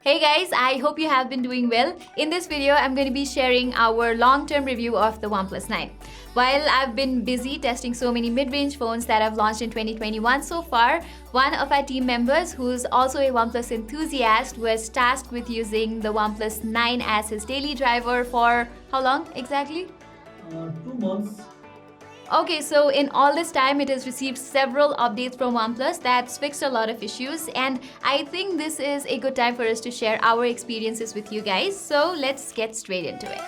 Hey guys, I hope you have been doing well. In this video, I'm going to be sharing our long-term review of the OnePlus 9. While I've been busy testing so many mid-range phones that I've launched in 2021 so far, one of our team members, who's also a OnePlus enthusiast, was tasked with using the OnePlus 9 as his daily driver for how long exactly? 2 months. Okay, so in all this time, it has received several updates from OnePlus that's fixed a lot of issues, and I think this is a good time for us to share our experiences with you guys. So let's get straight into it.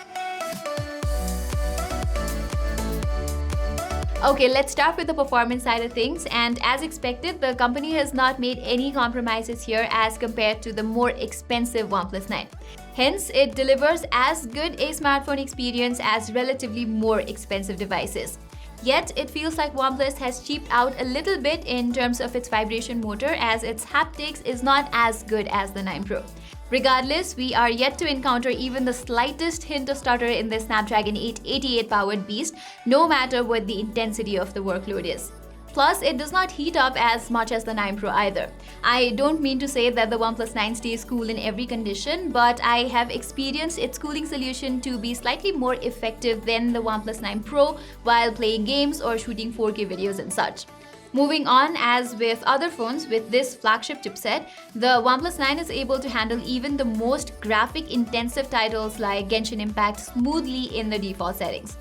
Okay, let's start with the performance side of things, and as expected, the company has not made any compromises here as compared to the more expensive OnePlus 9. Hence, it delivers as good a smartphone experience as relatively more expensive devices. Yet, it feels like OnePlus has cheaped out a little bit in terms of its vibration motor, as its haptics is not as good as the 9 Pro. Regardless, we are yet to encounter even the slightest hint of stutter in this Snapdragon 888 powered beast, no matter what the intensity of the workload is. Plus, it does not heat up as much as the 9 Pro either. I don't mean to say that the OnePlus 9 stays cool in every condition, but I have experienced its cooling solution to be slightly more effective than the OnePlus 9 Pro while playing games or shooting 4K videos and such. Moving on, as with other phones with this flagship chipset, the OnePlus 9 is able to handle even the most graphic-intensive titles like Genshin Impact smoothly in the default settings.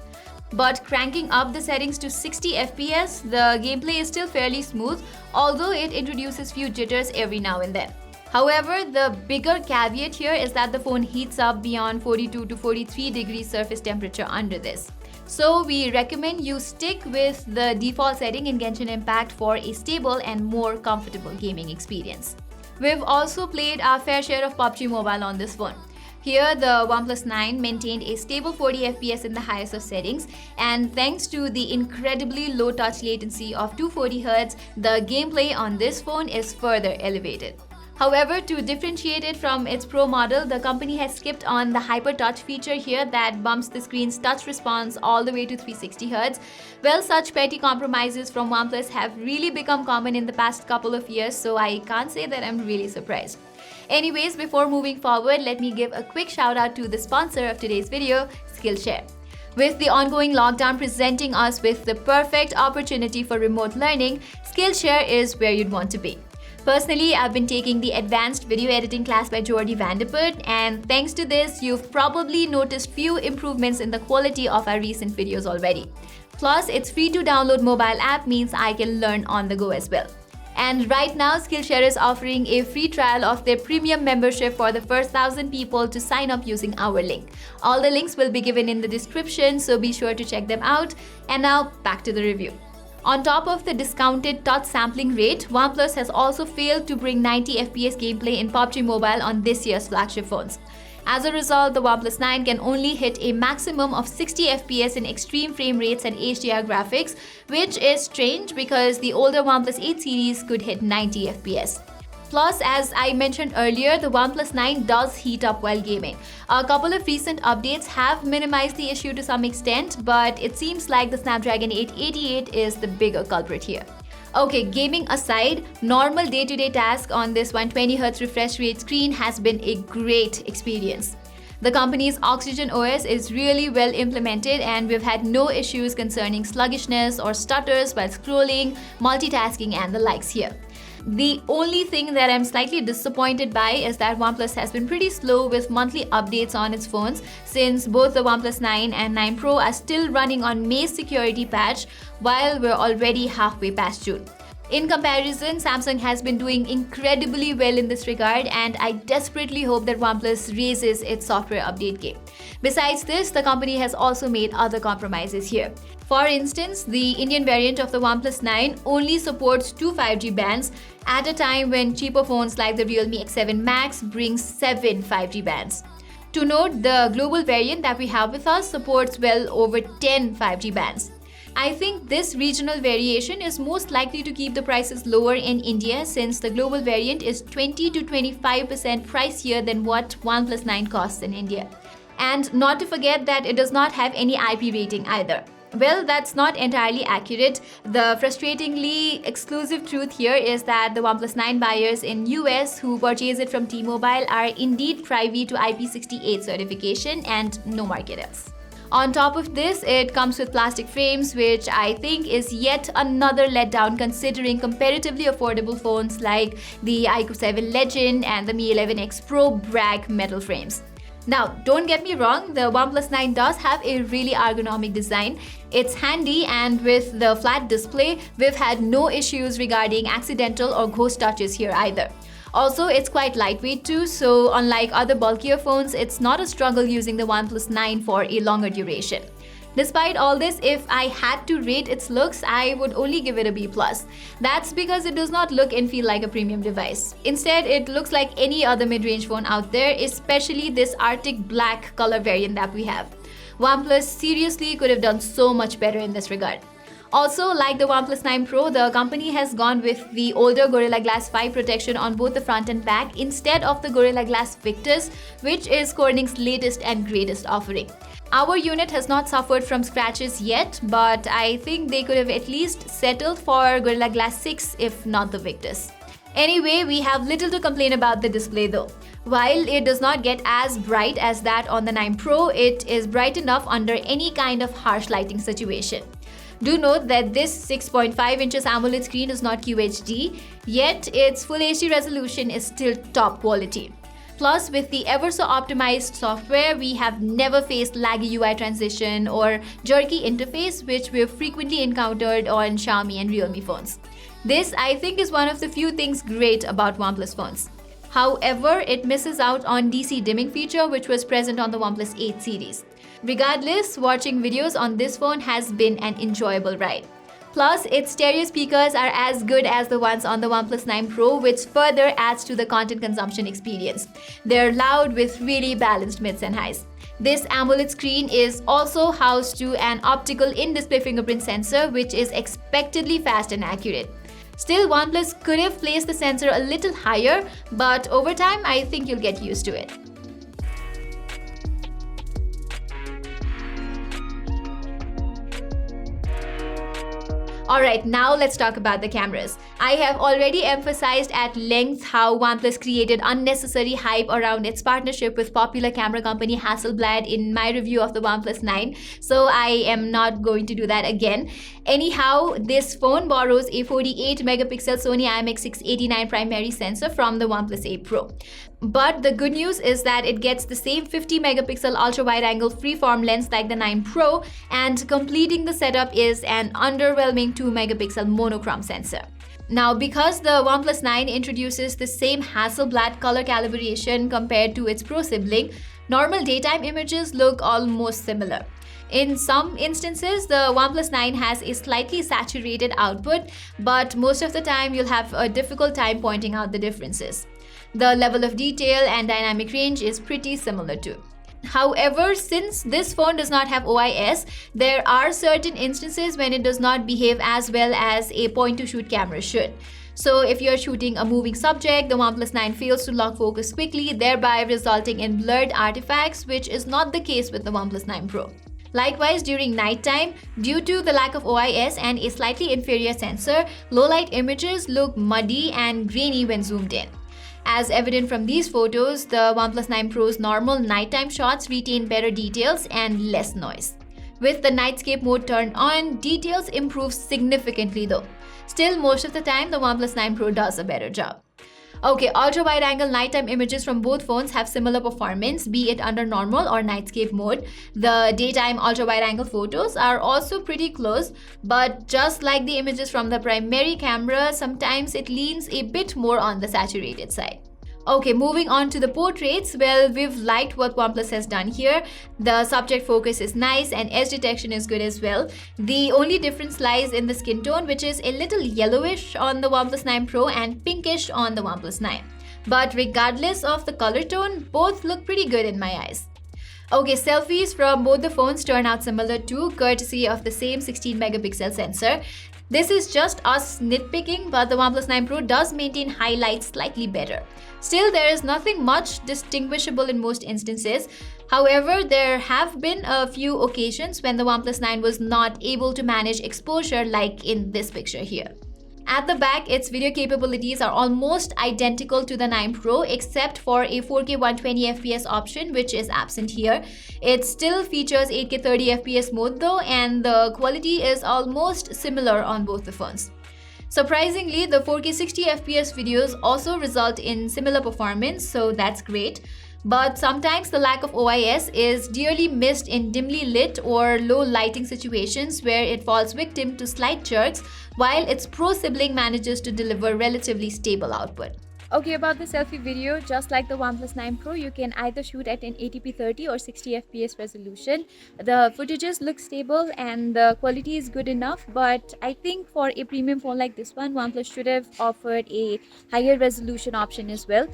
But cranking up the settings to 60 FPS, the gameplay is still fairly smooth, although it introduces few jitters every now and then. However, the bigger caveat here is that the phone heats up beyond 42 to 43 degrees surface temperature under this. So we recommend you stick with the default setting in Genshin Impact for a stable and more comfortable gaming experience. We've also played our fair share of Pubg Mobile on this phone. Here, the OnePlus 9 maintained a stable 40 FPS in the highest of settings, and thanks to the incredibly low touch latency of 240Hz, the gameplay on this phone is further elevated. However, to differentiate it from its Pro model, the company has skipped on the Hyper Touch feature here that bumps the screen's touch response all the way to 360Hz. Well, such petty compromises from OnePlus have really become common in the past couple of years, so I can't say that I'm really surprised. Anyways, before moving forward, let me give a quick shout out to the sponsor of today's video, Skillshare. With the ongoing lockdown presenting us with the perfect opportunity for remote learning, Skillshare is where you'd want to be. Personally, I've been taking the advanced video editing class by Jordi Vandeput, and thanks to this, you've probably noticed few improvements in the quality of our recent videos already. Plus, its free to download mobile app means I can learn on the go as well. And right now, Skillshare is offering a free trial of their premium membership for the first 1,000 people to sign up using our link. All the links will be given in the description, so be sure to check them out. And now, back to the review. On top of the discounted touch sampling rate, OnePlus has also failed to bring 90 FPS gameplay in Pubg Mobile on this year's flagship phones. As a result, the OnePlus 9 can only hit a maximum of 60 FPS in extreme frame rates and HDR graphics, which is strange because the older OnePlus 8 series could hit 90 FPS. Plus, as I mentioned earlier, the OnePlus 9 does heat up while gaming. A couple of recent updates have minimized the issue to some extent, but it seems like the Snapdragon 888 is the bigger culprit here. Okay, gaming aside, normal day-to-day tasks on this 120Hz refresh rate screen has been a great experience. The company's Oxygen OS is really well implemented, and we've had no issues concerning sluggishness or stutters while scrolling, multitasking and the likes here. The only thing that I'm slightly disappointed by is that OnePlus has been pretty slow with monthly updates on its phones, since both the OnePlus 9 and 9 Pro are still running on May's security patch while we're already halfway past June. In comparison, Samsung has been doing incredibly well in this regard, and I desperately hope that OnePlus raises its software update game. Besides this, the company has also made other compromises here. For instance, the Indian variant of the OnePlus 9 only supports 2 5G bands at a time when cheaper phones like the Realme X7 Max bring 7 5G bands. To note, the global variant that we have with us supports well over 10 5G bands. I think this regional variation is most likely to keep the prices lower in India, since the global variant is 20 to 25% pricier than what OnePlus 9 costs in India. And not to forget that it does not have any IP rating either. Well, that's not entirely accurate. The frustratingly exclusive truth here is that the OnePlus 9 buyers in US who purchase it from T-Mobile are indeed privy to IP68 certification and no market else. On top of this, it comes with plastic frames, which I think is yet another letdown considering comparatively affordable phones like the iQOO 7 Legend and the Mi 11X Pro brag metal frames. Now, don't get me wrong, the OnePlus 9 does have a really ergonomic design. It's handy, and with the flat display, we've had no issues regarding accidental or ghost touches here either. Also, it's quite lightweight too, so unlike other bulkier phones, it's not a struggle using the OnePlus 9 for a longer duration. Despite all this, if I had to rate its looks, I would only give it a B+. That's because it does not look and feel like a premium device. Instead, it looks like any other mid-range phone out there, especially this Arctic black color variant that we have. OnePlus seriously could have done so much better in this regard. Also, like the OnePlus 9 Pro, the company has gone with the older Gorilla Glass 5 protection on both the front and back instead of the Gorilla Glass Victus, which is Corning's latest and greatest offering. Our unit has not suffered from scratches yet, but I think they could have at least settled for Gorilla Glass 6 if not the Victus. Anyway, we have little to complain about the display though. While it does not get as bright as that on the 9 Pro, it is bright enough under any kind of harsh lighting situation. Do note that this 6.5 inches AMOLED screen is not QHD, yet its Full HD resolution is still top quality. Plus, with the ever so optimized software, we have never faced laggy UI transition or jerky interface, which we've frequently encountered on Xiaomi and Realme phones. This, I think, is one of the few things great about OnePlus phones. However, it misses out on DC dimming feature, which was present on the OnePlus 8 series. Regardless, watching videos on this phone has been an enjoyable ride. Plus, its stereo speakers are as good as the ones on the OnePlus 9 Pro, which further adds to the content consumption experience. They're loud with really balanced mids and highs. This AMOLED screen is also housed to an optical in-display fingerprint sensor, which is expectedly fast and accurate. Still, OnePlus could have placed the sensor a little higher, but over time, I think you'll get used to it. Alright, now let's talk about the cameras. I have already emphasized at length how OnePlus created unnecessary hype around its partnership with popular camera company Hasselblad in my review of the OnePlus 9, so I am not going to do that again. Anyhow, this phone borrows a 48 megapixel Sony IMX689 primary sensor from the OnePlus 8 Pro. But the good news is that it gets the same 50 megapixel ultra-wide-angle freeform lens like the 9 Pro, and completing the setup is an underwhelming 2 megapixel monochrome sensor. Now, because the OnePlus 9 introduces the same Hasselblad color calibration compared to its Pro sibling, normal daytime images look almost similar. In some instances, the OnePlus 9 has a slightly saturated output, but most of the time you'll have a difficult time pointing out the differences. The level of detail and dynamic range is pretty similar too. However, since this phone does not have OIS, there are certain instances when it does not behave as well as a point-to-shoot camera should. So if you're shooting a moving subject, the OnePlus 9 fails to lock focus quickly, thereby resulting in blurred artifacts, which is not the case with the OnePlus 9 Pro. Likewise, during nighttime, due to the lack of OIS and a slightly inferior sensor, low-light images look muddy and grainy when zoomed in. As evident from these photos, the OnePlus 9 Pro's normal nighttime shots retain better details and less noise. With the nightscape mode turned on, details improve significantly though. Still, most of the time, the OnePlus 9 Pro does a better job. Okay, ultra-wide-angle nighttime images from both phones have similar performance, be it under normal or nightscape mode. The daytime ultra-wide-angle photos are also pretty close, but just like the images from the primary camera, sometimes it leans a bit more on the saturated side. Okay, moving on to the portraits. Well, we've liked what OnePlus has done here. The subject focus is nice and edge detection is good as well. The only difference lies in the skin tone, which is a little yellowish on the OnePlus 9 Pro and pinkish on the OnePlus 9. But regardless of the color tone, both look pretty good in my eyes. Okay, selfies from both the phones turn out similar too, courtesy of the same 16 megapixel sensor. This is just us nitpicking, but the OnePlus 9 Pro does maintain highlights slightly better. Still, there is nothing much distinguishable in most instances. However, there have been a few occasions when the OnePlus 9 was not able to manage exposure, like in this picture here. At the back, its video capabilities are almost identical to the 9 Pro except for a 4K 120fps option, which is absent here. It still features 8K 30fps mode though, and the quality is almost similar on both the phones. Surprisingly, the 4K 60fps videos also result in similar performance, so that's great. But sometimes the lack of OIS is dearly missed in dimly lit or low lighting situations where it falls victim to slight jerks, while its Pro sibling manages to deliver relatively stable output. Okay, about the selfie video, just like the OnePlus 9 Pro, you can either shoot at an 1080p 30 or 60fps resolution. The footages look stable and the quality is good enough, but I think for a premium phone like this one, OnePlus should have offered a higher resolution option as well.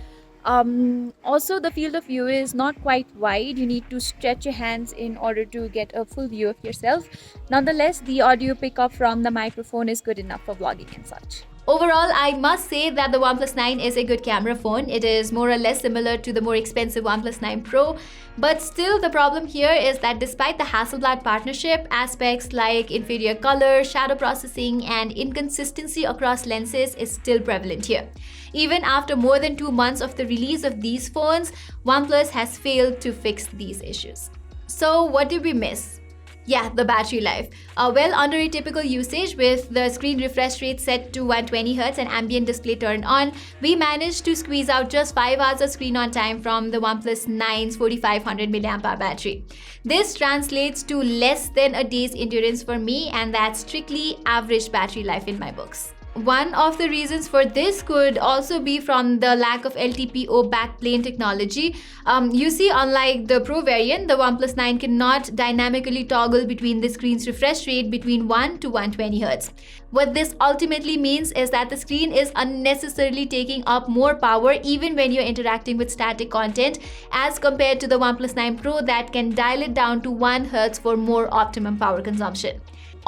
Also, the field of view is not quite wide. You need to stretch your hands in order to get a full view of yourself. Nonetheless, the audio pickup from the microphone is good enough for vlogging and such. Overall, I must say that the OnePlus 9 is a good camera phone. It is more or less similar to the more expensive OnePlus 9 Pro. But still, the problem here is that despite the Hasselblad partnership, aspects like inferior color, shadow processing, and inconsistency across lenses is still prevalent here. Even after more than 2 months of the release of these phones, OnePlus has failed to fix these issues. So what did we miss? Yeah, the battery life. Well under a typical usage with the screen refresh rate set to 120Hz and ambient display turned on, we managed to squeeze out just 5 hours of screen on time from the OnePlus 9's 4500 mAh battery. This translates to less than a day's endurance for me, and that's strictly average battery life in my books. One of the reasons for this could also be from the lack of LTPO backplane technology. You see, unlike the Pro variant, the OnePlus 9 cannot dynamically toggle between the screen's refresh rate between 1 to 120Hz. What this ultimately means is that the screen is unnecessarily taking up more power even when you're interacting with static content, as compared to the OnePlus 9 Pro that can dial it down to 1 Hz for more optimum power consumption.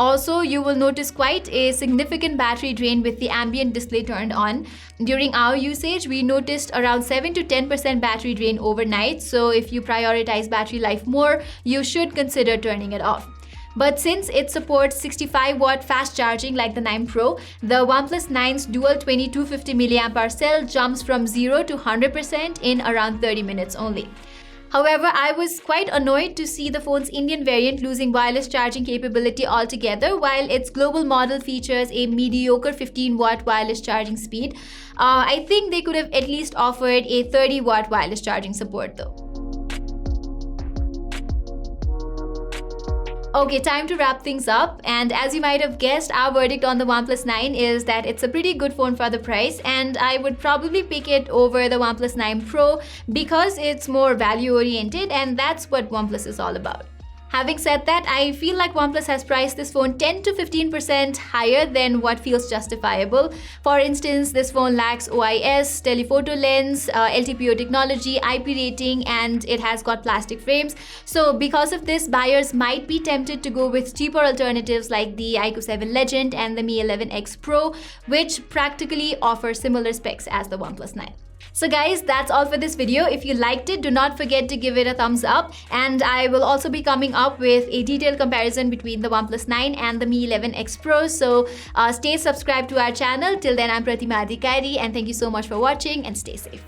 Also, you will notice quite a significant battery drain with the ambient display turned on. During our usage, we noticed around 7 to 10% battery drain overnight, so if you prioritize battery life more, you should consider turning it off. But since it supports 65-watt fast charging like the 9 Pro, the OnePlus 9's dual 2250 mAh cell jumps from 0 to 100% in around 30 minutes only. However, I was quite annoyed to see the phone's Indian variant losing wireless charging capability altogether, while its global model features a mediocre 15-watt wireless charging speed. I think they could have at least offered a 30-watt wireless charging support though. Okay, time to wrap things up, and as you might have guessed, our verdict on the OnePlus 9 is that it's a pretty good phone for the price, and I would probably pick it over the OnePlus 9 Pro because it's more value oriented, and that's what OnePlus is all about. Having said that, I feel like OnePlus has priced this phone 10 to 15% higher than what feels justifiable. For instance, this phone lacks OIS, telephoto lens, LTPO technology, IP rating, and it has got plastic frames. So because of this, buyers might be tempted to go with cheaper alternatives like the iQOO 7 Legend and the Mi 11X Pro, which practically offer similar specs as the OnePlus 9. So guys, that's all for this video. If you liked it, do not forget to give it a thumbs up, and I will also be coming up with a detailed comparison between the OnePlus 9 and the Mi 11X Pro. So stay subscribed to our channel. Till then, I'm Pratima, and thank you so much for watching, and stay safe.